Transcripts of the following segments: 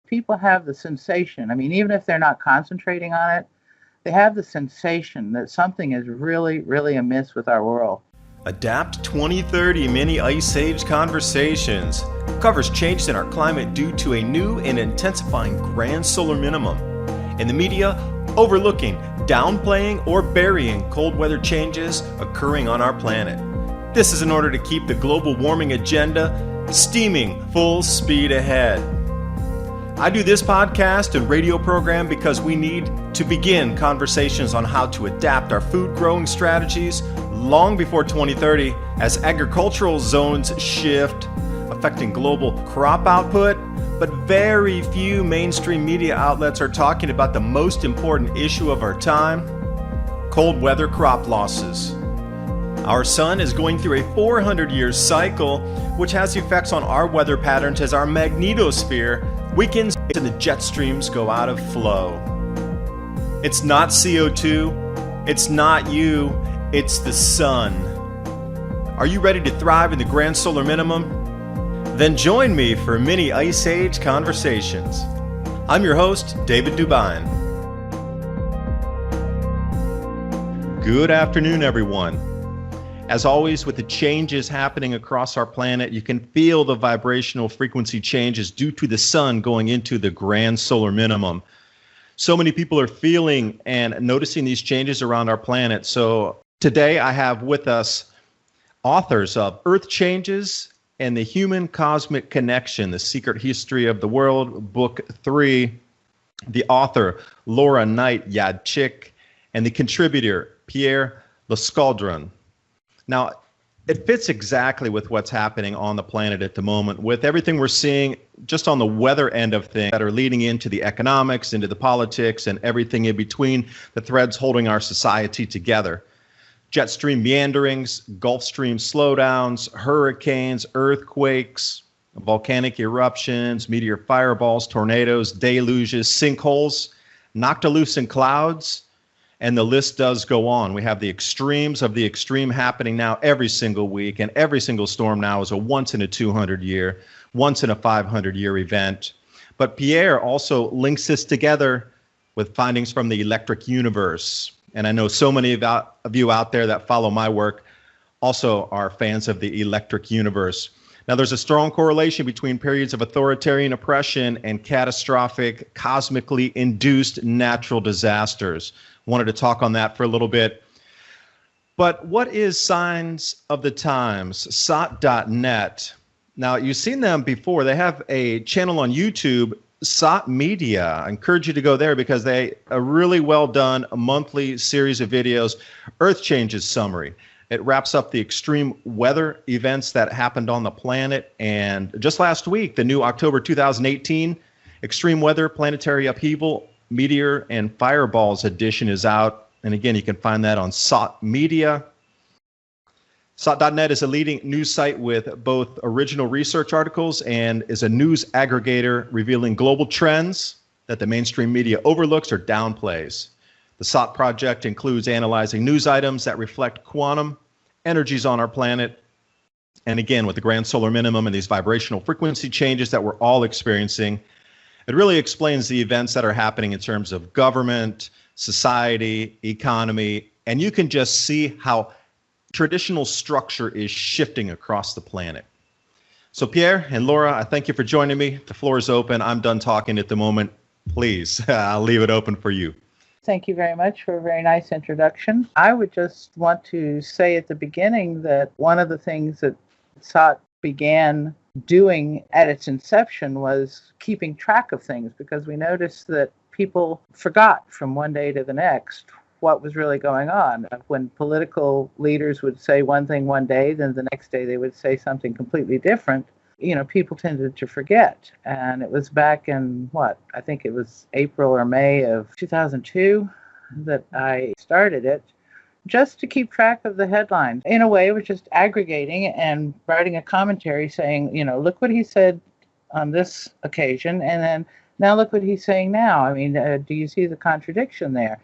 people have the sensation, I mean, even if they're not concentrating on it, they have the sensation that something is really, really amiss with our world. Adapt 2030 Mini Ice Age Conversations covers changes in our climate due to a new and intensifying grand solar minimum. In the media, overlooking, downplaying, or burying cold weather changes occurring on our planet. This is in order to keep the global warming agenda steaming full speed ahead. I do this podcast and radio program because we need to begin conversations on how to adapt our food growing strategies long before 2030 as agricultural zones shift, affecting global crop output, but very few mainstream media outlets are talking about the most important issue of our time, cold weather crop losses. Our sun is going through a 400-year cycle, which has effects on our weather patterns as our magnetosphere weakens and the jet streams go out of flow. It's not CO2, it's not you, it's the sun. Are you ready to thrive in the grand solar minimum? Then join me for Mini Ice Age Conversations. I'm your host, David DuByne. Good afternoon, everyone. As always, with the changes happening across our planet, you can feel the vibrational frequency changes due to the sun going into the grand solar minimum. So many people are feeling and noticing these changes around our planet. So today I have with us authors of Earth Changes and the Human Cosmic Connection, The Secret History of the World, Book 3, the author, Laura Knight Jadczyk, and the contributor, Pierre Lescaudron. Now, it fits exactly with what's happening on the planet at the moment, with everything we're seeing just on the weather end of things that are leading into the economics, into the politics, and everything in between, the threads holding our society together. Jet stream meanderings, Gulf Stream slowdowns, hurricanes, earthquakes, volcanic eruptions, meteor fireballs, tornadoes, deluges, sinkholes, noctilucent clouds, and the list does go on. We have the extremes of the extreme happening now every single week, and every single storm now is a once in a 200 year, once in a 500 year event. But Pierre also links this together with findings from the electric universe. And I know so many of you out there that follow my work also are fans of the electric universe. Now, there's a strong correlation between periods of authoritarian oppression and catastrophic, cosmically induced natural disasters. Wanted to talk on that for a little bit. But what is Signs of the Times? SOTT.net. Now, you've seen them before. They have a channel on YouTube, SOTT Media. I encourage you to go there because they a really well done monthly series of videos. Earth Changes Summary. It wraps up the extreme weather events that happened on the planet. And just last week, the new October 2018 Extreme Weather Planetary Upheaval Meteor and Fireballs edition is out. And again, you can find that on SOTT Media. SOTT.net is a leading news site with both original research articles and is a news aggregator revealing global trends that the mainstream media overlooks or downplays. The SOTT project includes analyzing news items that reflect quantum energies on our planet. And again, with the grand solar minimum and these vibrational frequency changes that we're all experiencing, it really explains the events that are happening in terms of government, society, economy, and you can just see how traditional structure is shifting across the planet. So Pierre and Laura, I thank you for joining me. The floor is open. I'm done talking at the moment. Please, I'll leave it open for you. Thank you very much for a very nice introduction. I would just want to say at the beginning that one of the things that SOTT began doing at its inception was keeping track of things, because we noticed that people forgot from one day to the next what was really going on. When political leaders would say one thing one day, then the next day they would say something completely different. People tended to forget. And it was back in, I think it was April or May of 2002 that I started it, just to keep track of the headlines. In a way, it was just aggregating and writing a commentary saying, look what he said on this occasion, and then now look what he's saying now. I mean, do you see the contradiction there?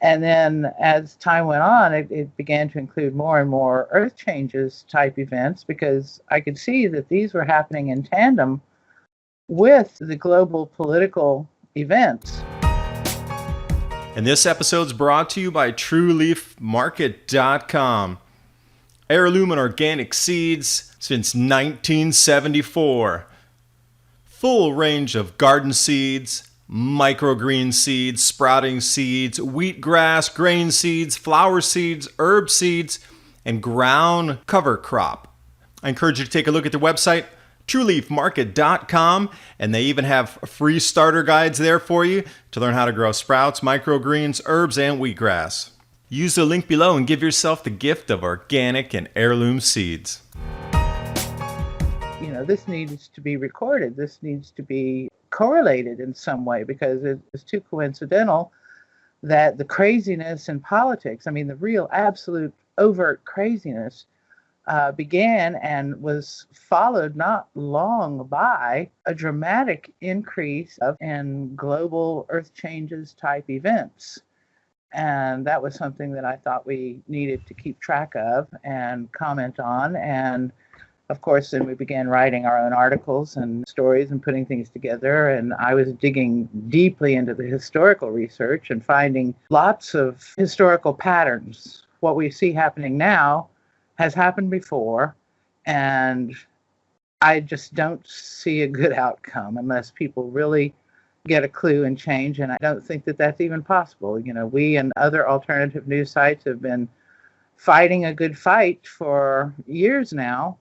And then as time went on, it began to include more and more Earth changes type events, because I could see that these were happening in tandem with the global political events. And this episode's brought to you by TrueLeafMarket.com. Heirloom and organic seeds since 1974. Full range of garden seeds, microgreen seeds, sprouting seeds, wheatgrass, grain seeds, flower seeds, herb seeds, and ground cover crop. I encourage you to take a look at their website, TrueLeafMarket.com, and they even have free starter guides there for you to learn how to grow sprouts, microgreens, herbs, and wheatgrass. Use the link below and give yourself the gift of organic and heirloom seeds. This needs to be recorded. This needs to be correlated in some way, because it's too coincidental that the craziness in politics, the real absolute overt craziness, began and was followed not long by a dramatic increase in global earth changes type events. And that was something that I thought we needed to keep track of and comment on. And of course, then we began writing our own articles and stories and putting things together. And I was digging deeply into the historical research and finding lots of historical patterns. What we see happening now has happened before, and I just don't see a good outcome unless people really get a clue and change. And I don't think that that's even possible. We and other alternative news sites have been fighting a good fight for years now,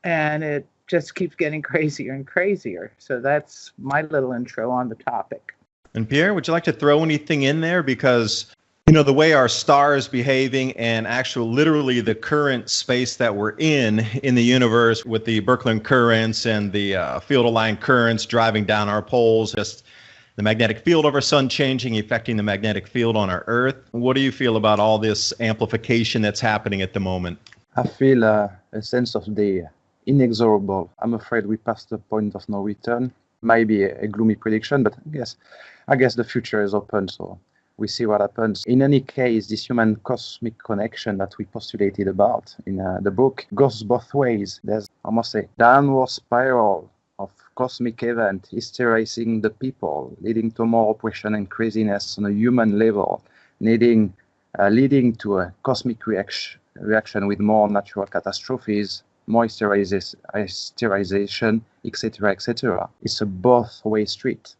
and it just keeps getting crazier and crazier. So that's my little intro on the topic. And Pierre, would you like to throw anything in there? Because, the way our star is behaving and literally the current space that we're in the universe with the Birkeland currents and the field-aligned currents driving down our poles, just the magnetic field of our sun changing, affecting the magnetic field on our Earth. What do you feel about all this amplification that's happening at the moment? I feel a sense of the inexorable. I'm afraid we passed the point of no return. Might be a gloomy prediction, but I guess the future is open, so we see what happens. In any case, this human cosmic connection that we postulated about in the book goes both ways. There's almost a downward spiral of cosmic event hysterizing the people, leading to more oppression and craziness on a human level, leading to a cosmic reaction with more natural catastrophes, more hysterization, etc., etc. It's a both-way street.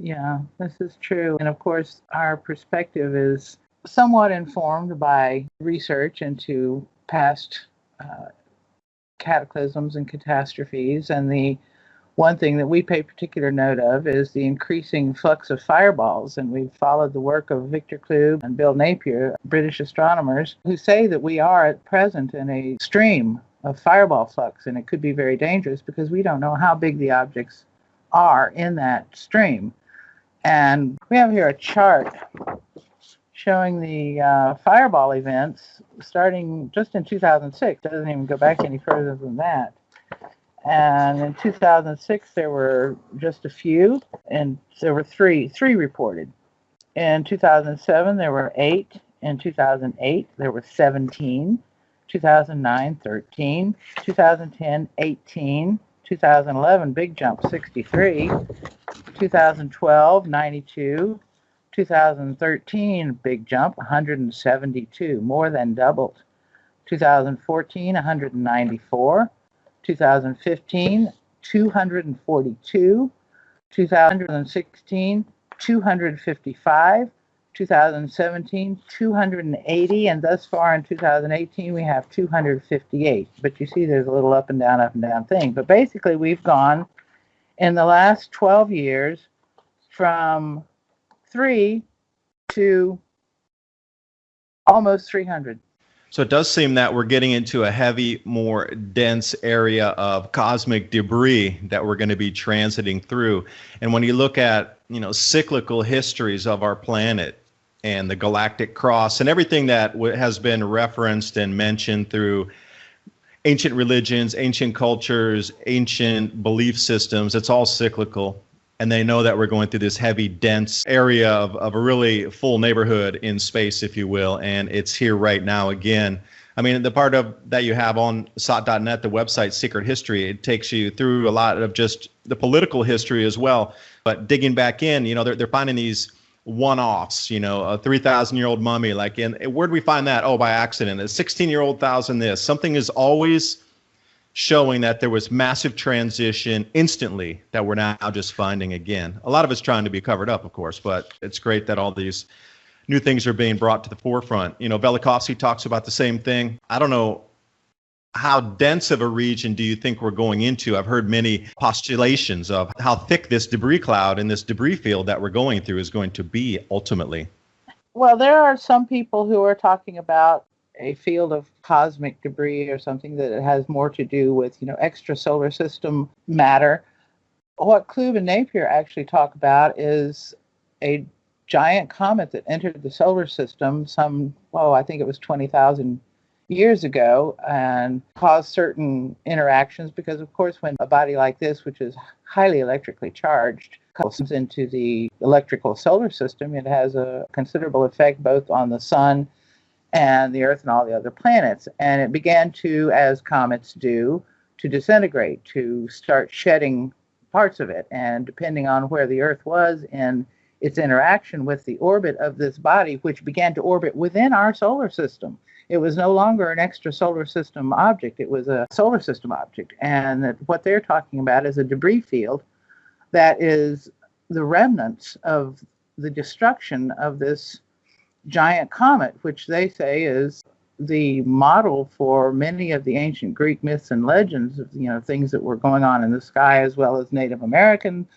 Yeah, this is true. And of course, our perspective is somewhat informed by research into past cataclysms and catastrophes. And the one thing that we pay particular note of is the increasing flux of fireballs. And we've followed the work of Victor Clube and Bill Napier, British astronomers, who say that we are at present in a stream of fireball flux. And it could be very dangerous because we don't know how big the objects are in that stream. And we have here a chart showing the fireball events starting just in 2006. It doesn't even go back any further than that. And in 2006, there were just a few, and there were three reported. In 2007, there were 8. In 2008, there were 17. 2009, 13. 2010, 18. 2011, big jump, 63. 2012, 92. 2013, big jump, 172, more than doubled. 2014, 194. 2015, 242. 2016, 255. 2017, 280, and thus far in 2018 we have 258. But you see there's a little up and down thing. But basically we've gone in the last 12 years from 3 to almost 300. So it does seem that we're getting into a heavy, more dense area of cosmic debris that we're going to be transiting through. And when you look at, cyclical histories of our planet and the galactic cross and everything that has been referenced and mentioned through ancient religions, ancient cultures, ancient belief systems, it's all cyclical. And they know that we're going through this heavy, dense area of a really full neighborhood in space, if you will. And it's here right now again. I mean, the part of that you have on SOTT.net, the website Secret History, it takes you through a lot of just the political history as well. But digging back in, they're finding these one-offs, a 3,000-year-old mummy. Like, where'd we find that? Oh, by accident. A 16-year-old thousand this. Something is always showing that there was massive transition instantly that we're now just finding again. A lot of it's trying to be covered up, of course, but it's great that all these new things are being brought to the forefront. Velikovsky talks about the same thing. I don't know, how dense of a region do you think we're going into? I've heard many postulations of how thick this debris cloud and this debris field that we're going through is going to be ultimately. Well, there are some people who are talking about a field of cosmic debris or something that has more to do with, extra solar system matter. What Klube and Napier actually talk about is a giant comet that entered the solar system I think it was 20,000 years ago, and caused certain interactions because, of course, when a body like this, which is highly electrically charged, comes into the electrical solar system, it has a considerable effect both on the sun and the Earth and all the other planets. And it began to, as comets do, to disintegrate, to start shedding parts of it. And depending on where the Earth was in its interaction with the orbit of this body, which began to orbit within our solar system, it was no longer an extra solar system object. It was a solar system object. And that what they're talking about is a debris field that is the remnants of the destruction of this giant comet, which they say is the model for many of the ancient Greek myths and legends of, things that were going on in the sky, as well as Native American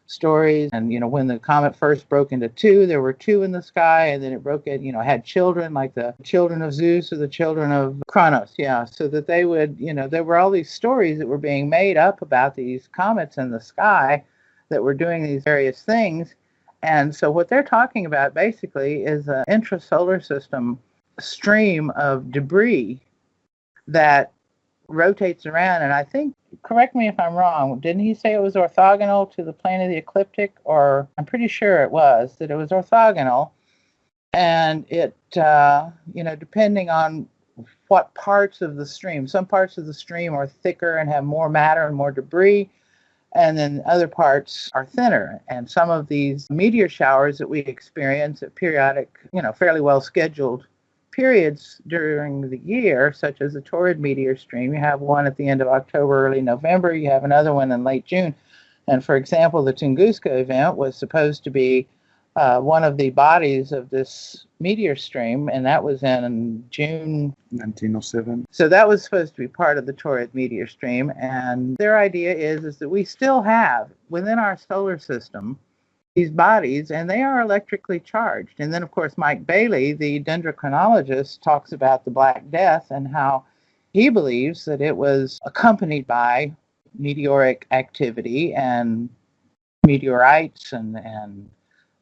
stories. And, when the comet first broke into two, there were two in the sky, and then it broke it, had children like the children of Zeus or the children of Kronos. Yeah. So that they would, there were all these stories that were being made up about these comets in the sky that were doing these various things. And so what they're talking about basically is an intrasolar system stream of debris that rotates around. And I think, correct me if I'm wrong, didn't he say it was orthogonal to the plane of the ecliptic? Or I'm pretty sure it was, that it was orthogonal. And it, depending on what parts of the stream, some parts of the stream are thicker and have more matter and more debris, and then other parts are thinner. And some of these meteor showers that we experience at periodic, fairly well scheduled periods during the year, such as the Torrid meteor stream. You have one at the end of October, early November. You have another one in late June. And for example, the Tunguska event was supposed to be one of the bodies of this meteor stream, and that was in June 1907. So that was supposed to be part of the Torrid meteor stream. And their idea is that we still have within our solar system these bodies, and they are electrically charged. And then, of course, Mike Bailey, the dendrochronologist, talks about the Black Death and how he believes that it was accompanied by meteoric activity and meteorites and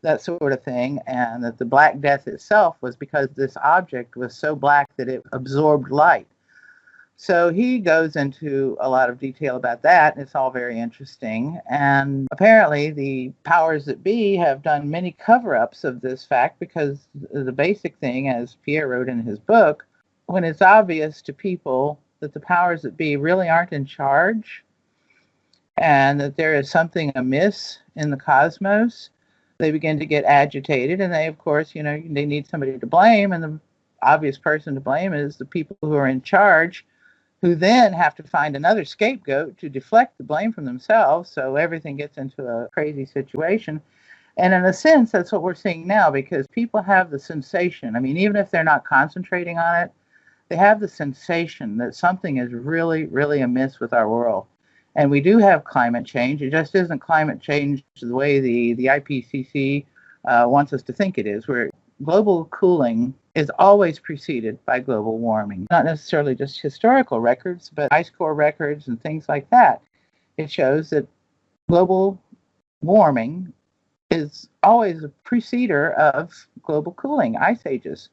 that sort of thing, and that the Black Death itself was because this object was so black that it absorbed light. So he goes into a lot of detail about that, and it's all very interesting. And apparently the powers that be have done many cover-ups of this fact, because the basic thing, as Pierre wrote in his book, when it's obvious to people that the powers that be really aren't in charge and that there is something amiss in the cosmos, they begin to get agitated, and they, of course, they need somebody to blame, and the obvious person to blame is the people who are in charge, who then have to find another scapegoat to deflect the blame from themselves. So everything gets into a crazy situation. And in a sense, that's what we're seeing now, because people have the sensation. I mean, even if they're not concentrating on it, they have the sensation that something is really, really amiss with our world. And we do have climate change. It just isn't climate change the way the IPCC wants us to think it is, where global cooling is always preceded by global warming. Not necessarily just historical records, but ice core records and things like that. It shows that global warming is always a preceder of global cooling, ice ages,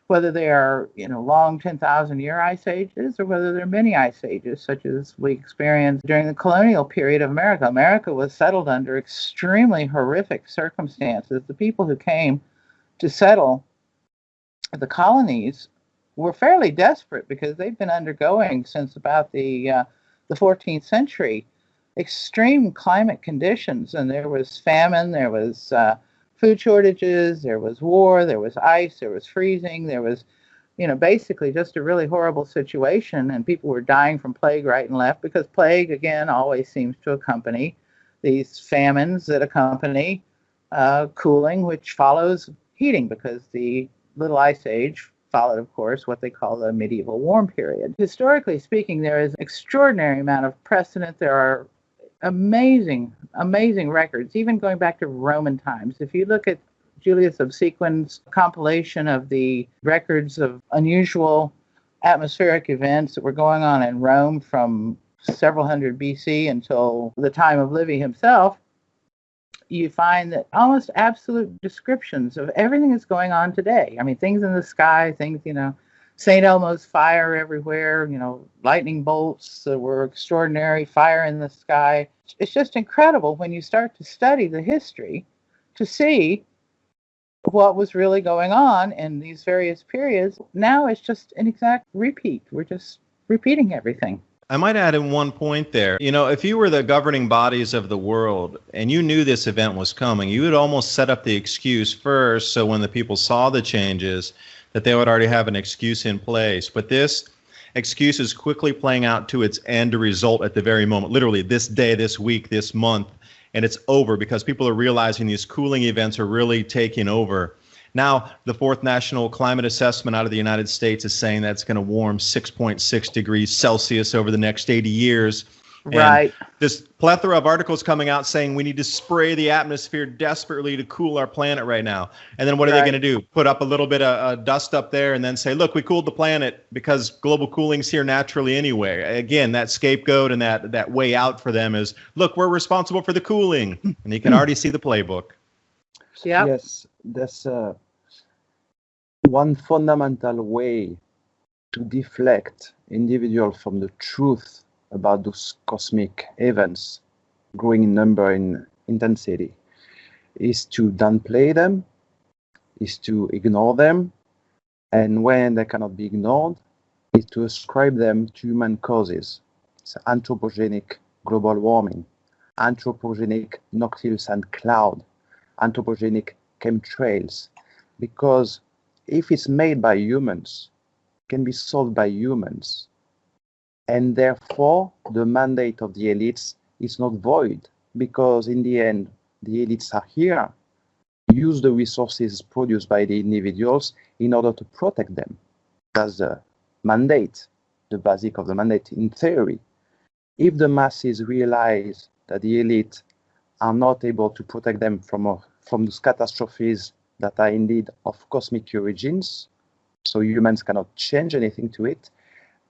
whether they are long 10,000-year ice ages or whether they're mini ice ages, such as we experienced during the colonial period of America. America was settled under extremely horrific circumstances. The people who came to settle the colonies were fairly desperate because they've been undergoing since about the 14th century extreme climate conditions, and there was famine, there was food shortages, there was war, there was ice, there was freezing, there was, basically just a really horrible situation, and people were dying from plague right and left because plague, again, always seems to accompany these famines that accompany cooling, which follows heating, because the Little Ice Age followed, of course, what they call the medieval warm period. Historically speaking, there is an extraordinary amount of precedent. There are amazing records, even going back to Roman times. If you look at Julius Obsequin's compilation of the records of unusual atmospheric events that were going on in Rome from several hundred BC until the time of Livy himself, you find that almost absolute descriptions of everything that's going on today. I mean, things in the sky, things, St. Elmo's fire everywhere, lightning bolts that were extraordinary, fire in the sky. It's just incredible when you start to study the history to see what was really going on in these various periods. Now it's just an exact repeat. We're just repeating everything. I might add in one point there. If you were the governing bodies of the world and you knew this event was coming, you would almost set up the excuse first, so when the people saw the changes, that they would already have an excuse in place. But this excuse is quickly playing out to its end result at the very moment, literally this day, this week, this month, and it's over because people are realizing these cooling events are really taking over. Now, the fourth National Climate Assessment out of the United States is saying that's going to warm 6.6 degrees Celsius over the next 80 years. Right. And this plethora of articles coming out saying we need to spray the atmosphere desperately to cool our planet right now. And then what are they going to do? Put up a little bit of dust up there and then say, look, we cooled the planet because global cooling's here naturally anyway. Again, that scapegoat and that way out for them is, look, we're responsible for the cooling. And you can already see the playbook. Yeah. Yes, that's one fundamental way to deflect individuals from the truth about those cosmic events growing in number and intensity is to downplay them, is to ignore them, and when they cannot be ignored, is to ascribe them to human causes. It's anthropogenic global warming, anthropogenic noctilucent and cloud, anthropogenic chemtrails, because if it's made by humans, it can be solved by humans. And therefore, the mandate of the elites is not void, because in the end, the elites are here, use the resources produced by the individuals in order to protect them. That's the mandate, the basic of the mandate in theory. If the masses realize that the elite are not able to protect them from those catastrophes that are indeed of cosmic origins, so humans cannot change anything to it,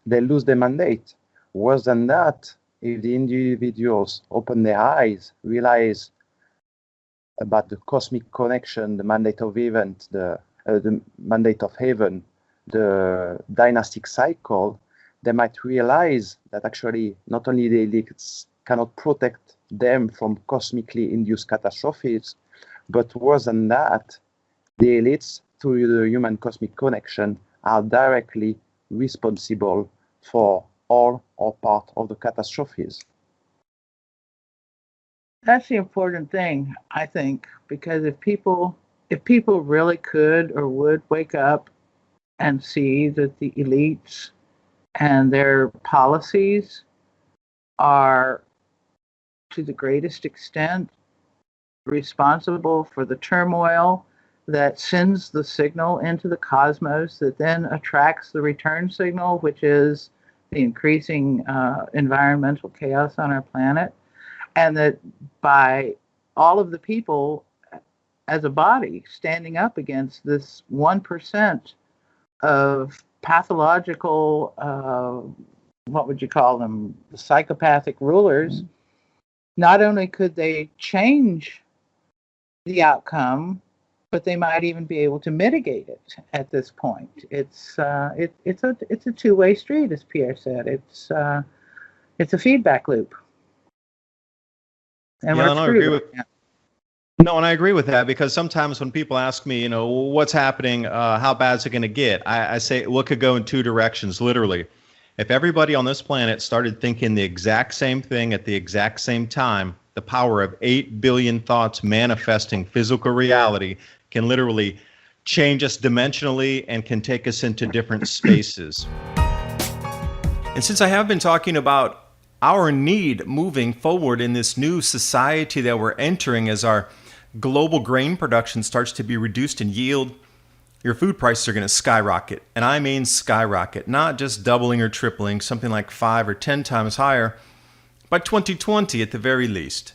they lose their mandate. Worse than that, if the individuals open their eyes, realize about the cosmic connection, the mandate of event, the mandate of heaven, the dynastic cycle, they might realize that actually not only the elites cannot protect them from cosmically induced catastrophes, but worse than that, the elites, through the human cosmic connection, are directly responsible for all or part of the catastrophes. That's the important thing, I think, because if people really could or would wake up and see that the elites and their policies are to the greatest extent responsible for the turmoil that sends the signal into the cosmos that then attracts the return signal, which is the increasing environmental chaos on our planet, and that by all of the people as a body standing up against this 1% of pathological, what would you call them, psychopathic rulers, not only could they change the outcome, but they might even be able to mitigate it at this point. It's a two-way street, as Pierre said. It's a feedback loop. And yeah, I agree with No, and I agree with that because sometimes when people ask me, what's happening, how bad is it going to get? I say, well, it could go in two directions, literally. If everybody on this planet started thinking the exact same thing at the exact same time, the power of 8 billion thoughts manifesting physical reality can literally change us dimensionally and can take us into different spaces. And since I have been talking about our need moving forward in this new society that we're entering as our global grain production starts to be reduced in yield, your food prices are going to skyrocket. And I mean skyrocket, not just doubling or tripling, something like 5 or 10 times higher by 2020 at the very least.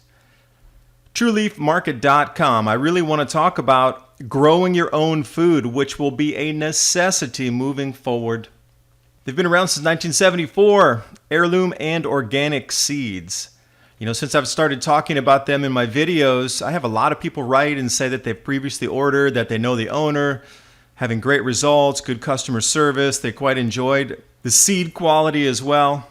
TrueLeafMarket.com. I really want to talk about growing your own food, which will be a necessity moving forward. They've been around since 1974, heirloom and organic seeds. Since I've started talking about them in my videos, I have a lot of people write and say that they've previously ordered, that they know the owner, having great results, good customer service. They quite enjoyed the seed quality as well.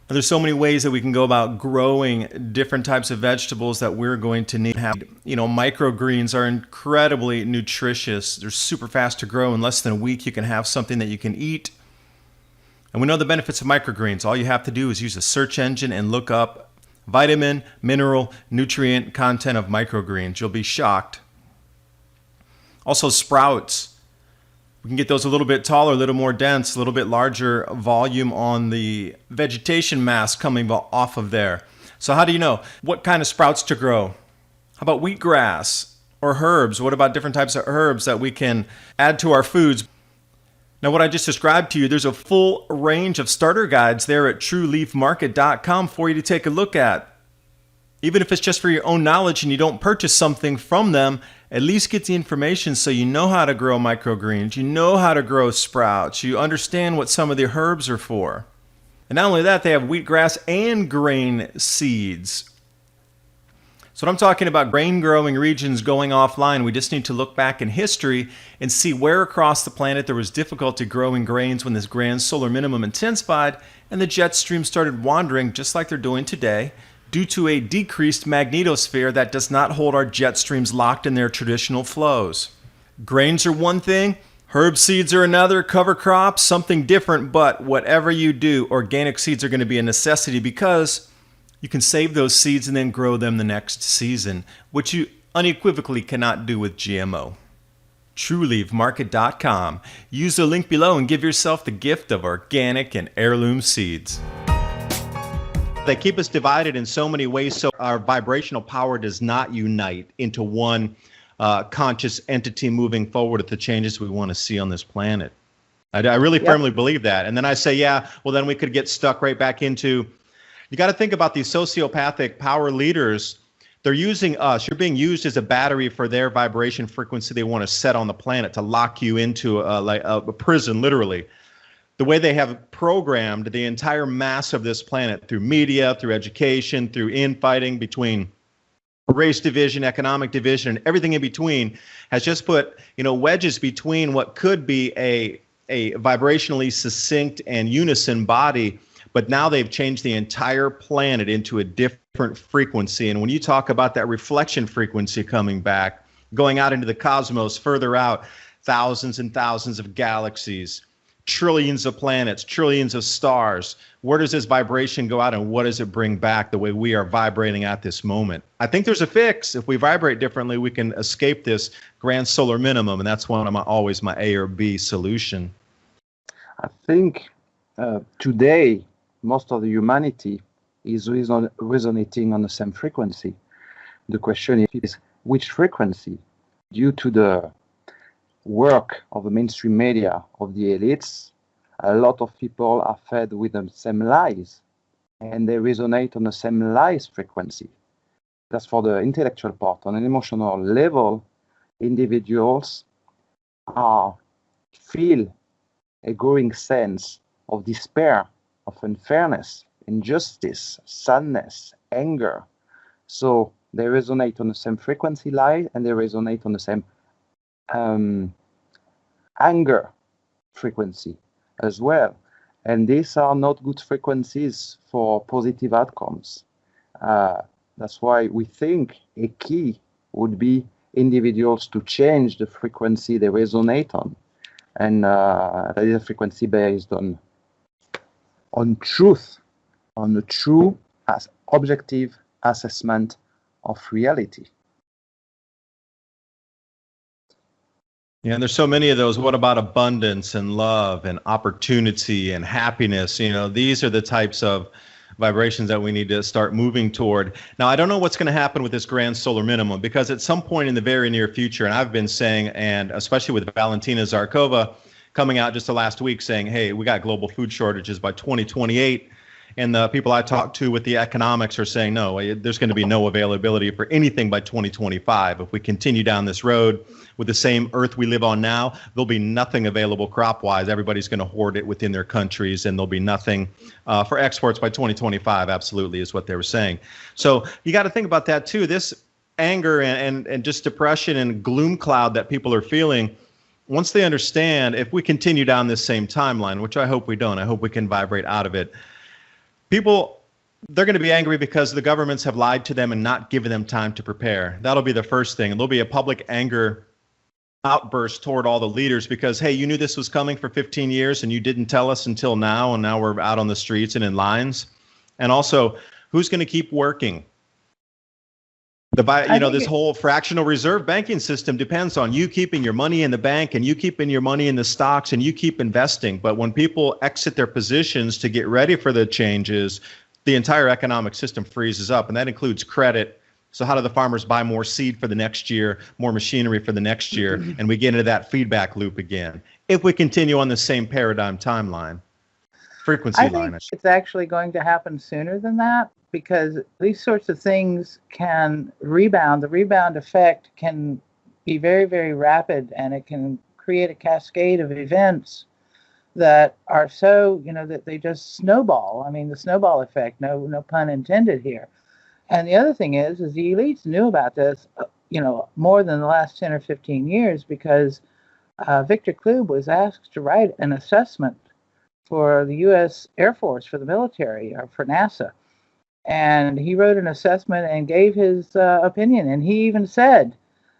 And there's so many ways that we can go about growing different types of vegetables that we're going to need. Microgreens are incredibly nutritious. They're super fast to grow. In less than a week, you can have something that you can eat. And we know the benefits of microgreens. All you have to do is use a search engine and look up vitamin, mineral, nutrient content of microgreens. You'll be shocked. Also sprouts. We can get those a little bit taller, a little more dense, a little bit larger volume on the vegetation mass coming off of there. So how do you know what kind of sprouts to grow? How about wheatgrass or herbs? What about different types of herbs that we can add to our foods? Now, what I just described to you, there's a full range of starter guides there at TrueLeafMarket.com for you to take a look at. Even if it's just for your own knowledge and you don't purchase something from them, at least get the information so you know how to grow microgreens, you know how to grow sprouts, you understand what some of the herbs are for. And not only that, they have wheatgrass and grain seeds. So when I'm talking about grain growing regions going offline, we just need to look back in history and see where across the planet there was difficulty growing grains when this grand solar minimum intensified and the jet stream started wandering just like they're doing today due to a decreased magnetosphere that does not hold our jet streams locked in their traditional flows. Grains are one thing, herb seeds are another, cover crops, something different, but whatever you do, organic seeds are going to be a necessity because you can save those seeds and then grow them the next season, which you unequivocally cannot do with GMO. TrueLeafMarket.com. Use the link below and give yourself the gift of organic and heirloom seeds. They keep us divided in so many ways, so our vibrational power does not unite into one conscious entity moving forward at the changes we want to see on this planet. I really firmly believe that. And then I say, then we could get stuck right back into, you got to think about these sociopathic power leaders. They're using us. You're being used as a battery for their vibration frequency they want to set on the planet to lock you into a prison, literally. The way they have programmed the entire mass of this planet through media, through education, through infighting between race division, economic division, and everything in between has just put, wedges between what could be a vibrationally succinct and unison body. But now they've changed the entire planet into a different frequency. And when you talk about that reflection frequency coming back, going out into the cosmos, further out, thousands and thousands of galaxies, trillions of planets, trillions of stars, where does this vibration go out and what does it bring back the way we are vibrating at this moment? I think there's a fix. If we vibrate differently, we can escape this grand solar minimum. And that's one of always my A or B solution. I think today, most of the humanity is resonating on the same frequency. The question is, which frequency? Due to the work of the mainstream media, of the elites, a lot of people are fed with the same lies, and they resonate on the same lies frequency. That's for the intellectual part. On an emotional level, individuals feel a growing sense of despair, of unfairness, injustice, sadness, anger. So they resonate on the same frequency line, and they resonate on the same anger frequency as well. And these are not good frequencies for positive outcomes. That's why we think a key would be individuals to change the frequency they resonate on. And that is a frequency based on truth, on the true as objective assessment of reality. Yeah, and there's so many of those. What about abundance and love and opportunity and happiness? These are the types of vibrations that we need to start moving toward. Now, I don't know what's going to happen with this grand solar minimum, because at some point in the very near future, and I've been saying, and especially with Valentina Zarkova coming out just the last week saying, hey, we got global food shortages by 2028. And the people I talk to with the economics are saying, no, there's going to be no availability for anything by 2025. If we continue down this road with the same earth we live on now, there'll be nothing available crop-wise. Everybody's going to hoard it within their countries, and there'll be nothing for exports by 2025, absolutely, is what they were saying. So you got to think about that, too. This anger and just depression and gloom cloud that people are feeling, once they understand, if we continue down this same timeline, which I hope we don't, I hope we can vibrate out of it, people, they're going to be angry because the governments have lied to them and not given them time to prepare. That'll be the first thing. And there'll be a public anger outburst toward all the leaders because, hey, you knew this was coming for 15 years and you didn't tell us until now, and now we're out on the streets and in lines. And also, who's going to keep working? This whole fractional reserve banking system depends on you keeping your money in the bank and you keeping your money in the stocks and you keep investing. But when people exit their positions to get ready for the changes, the entire economic system freezes up, and that includes credit. So how do the farmers buy more seed for the next year, more machinery for the next year? And we get into that feedback loop again. If we continue on the same paradigm timeline, frequency line. I think it's actually going to happen sooner than that, because these sorts of things can rebound. The rebound effect can be very, very rapid, and it can create a cascade of events that are so, that they just snowball. I mean, the snowball effect, no pun intended here. And the other thing is the elites knew about this, more than the last 10 or 15 years, because Victor Klube was asked to write an assessment for the U.S. Air Force, for the military, or for NASA. And he wrote an assessment and gave his opinion. And he even said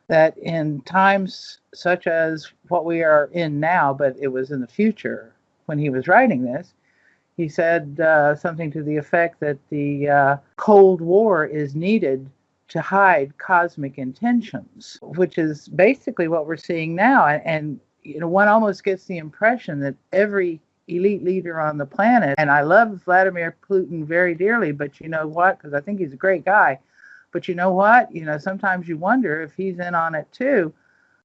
that in times such as what we are in now, but it was in the future when he was writing this, he said something to the effect that the Cold War is needed to hide cosmic intentions, which is basically what we're seeing now. And one almost gets the impression that every elite leader on the planet, and I love Vladimir Putin very dearly, but you know what, because I think he's a great guy, but you know what, sometimes you wonder if he's in on it too,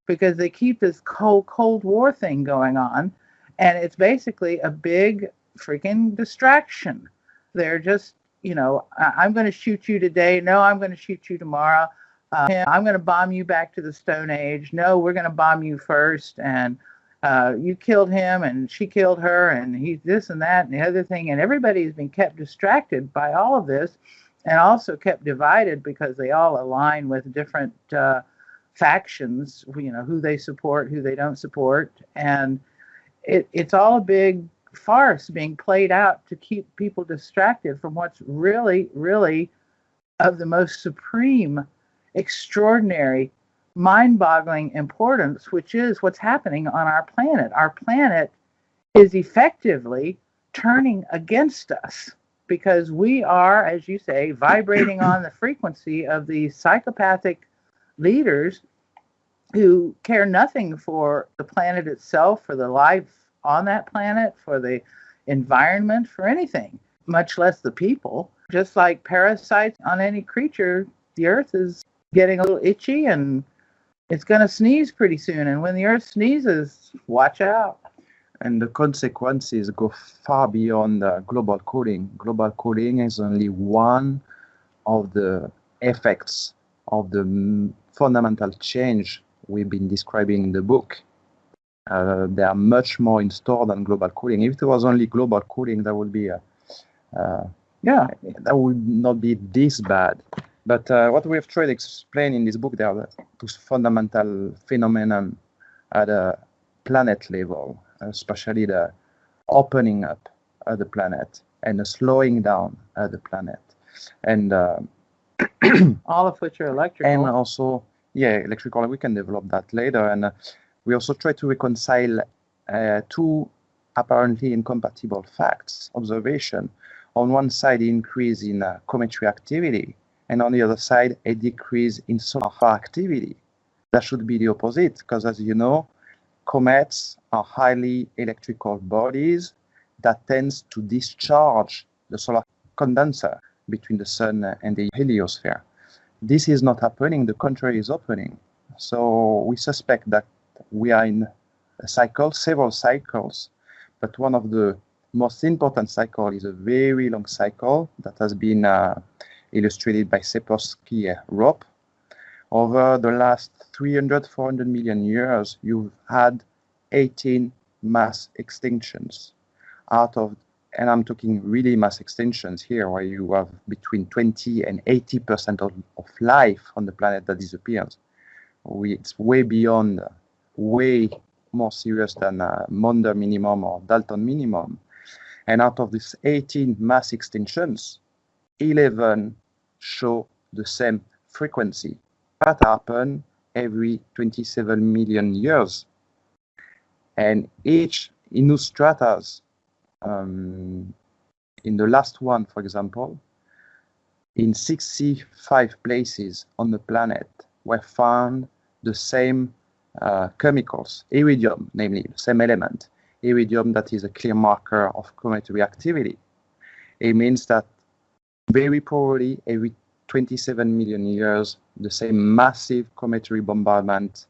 because they keep this Cold War thing going on, and it's basically a big freaking distraction. They're just, I'm going to shoot you today. No, I'm going to shoot you tomorrow. I'm going to bomb you back to the Stone Age. No, we're going to bomb you first. And you killed him and she killed her and he's this and that and the other thing. And everybody's been kept distracted by all of this, and also kept divided because they all align with different factions, who they support, who they don't support. And it's all a big farce being played out to keep people distracted from what's really, really of the most supreme, extraordinary, mind-boggling importance, which is what's happening on our planet. Our planet is effectively turning against us because we are, as you say, vibrating on the frequency of these psychopathic leaders who care nothing for the planet itself, for the life on that planet, for the environment, for anything, much less the people. Just like parasites on any creature, the earth is getting a little itchy and it's going to sneeze pretty soon. And when the earth sneezes, watch out. And the consequences go far beyond global cooling. Global cooling is only one of the effects of the fundamental change we've been describing in the book. There are much more in store than global cooling. If there was only global cooling, that would be that would not be this bad. But what we have tried to explain in this book, there are two fundamental phenomena at a planet level, especially the opening up of the planet and the slowing down of the planet, and all of which are electrical. And also Yeah, electrical, we can develop that later. And we also try to reconcile two apparently incompatible facts, observation. On one side, the increase in cometary activity, and on the other side, a decrease in solar activity. That should be the opposite, because as you know, comets are highly electrical bodies that tends to discharge the solar condenser between the sun and the heliosphere. This is not happening, the contrary is happening. So we suspect that we are in a cycle, several cycles, but one of the most important cycle is a very long cycle that has been illustrated by Seporsky rope. Over the last 300, 400 million years, you've had 18 mass extinctions out of, and I'm talking really mass extinctions here, where you have between 20 and 80% of life on the planet that disappears. It's way beyond, way more serious than Maunder minimum or Dalton minimum. And out of these 18 mass extinctions, 11 show the same frequency. That happen every 27 million years. And each in those stratas, in the last one, for example, in 65 places on the planet were found the same chemicals, iridium, namely the same element, iridium that is a clear marker of cometary activity. It means that very probably every 27 million years, the same massive cometary bombardment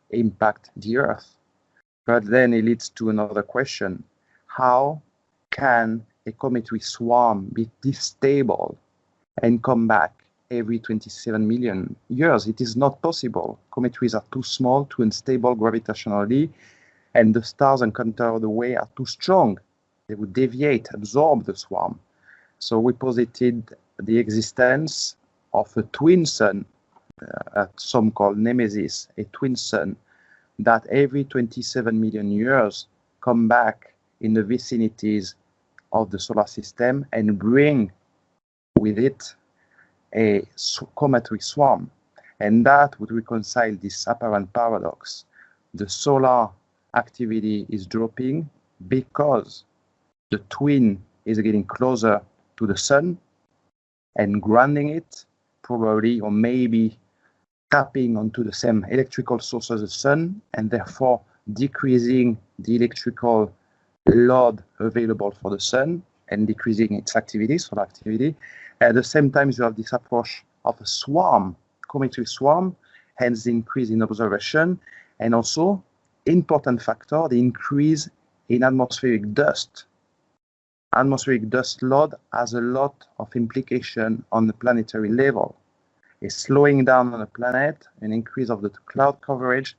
impact the Earth. But then it leads to another question. How can a cometary swarm be this stable and come back every 27 million years? It is not possible. Cometaries are too small, too unstable gravitationally, and the stars encountered the way are too strong. They would deviate, absorb the swarm. So we posited the existence of a twin sun, some call Nemesis, a twin sun, that every 27 million years come back in the vicinities of the solar system and bring with it a cometary swarm. And that would reconcile this apparent paradox. The solar activity is dropping because the twin is getting closer to the sun and grounding it, probably, or maybe tapping onto the same electrical source as the sun, and therefore decreasing the electrical load available for the sun and decreasing its activity, solar activity. At the same time, you have this approach of a swarm, cometary swarm, hence the increase in observation, and also, important factor, the increase in atmospheric dust. Atmospheric dust load has a lot of implication on the planetary level. A slowing down on the planet, an increase of the cloud coverage,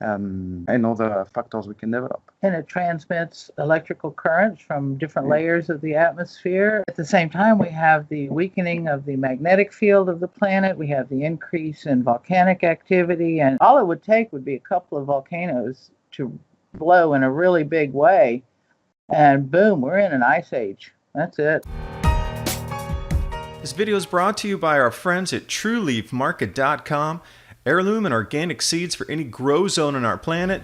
and other factors we can develop. And it transmits electrical currents from different layers of the atmosphere. At the same time, we have the weakening of the magnetic field of the planet. We have the increase in volcanic activity. And all it would take would be a couple of volcanoes to blow in a really big way. And boom, we're in an ice age. That's it. This video is brought to you by our friends at TrueLeafMarket.com. Heirloom and organic seeds for any grow zone on our planet.